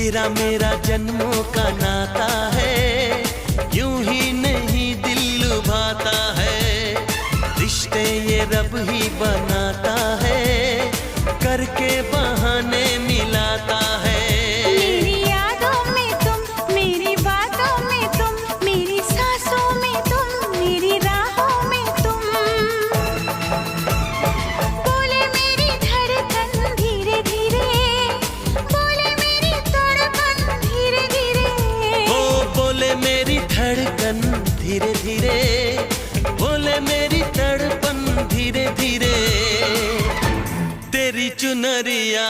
तेरा मेरा जन्मों का नाता है, यूं ही नहीं दिल लुभाता है। रिश्ते ये रब ही बनाता है, करके बहाने मिलाता है। मेरी यादों में तुम, मेरी बातों में तुम, मेरी सांसों में तुम, मेरी राहों में तुम। बोले मेरी धड़कन धीरे धीरे, बोले मेरी तड़पन धीरे धीरे। ओ बोले मेरी धड़कन धीरे धीरे, बोले मेरी तड़पन धीरे धीरे। तेरी चुनरिया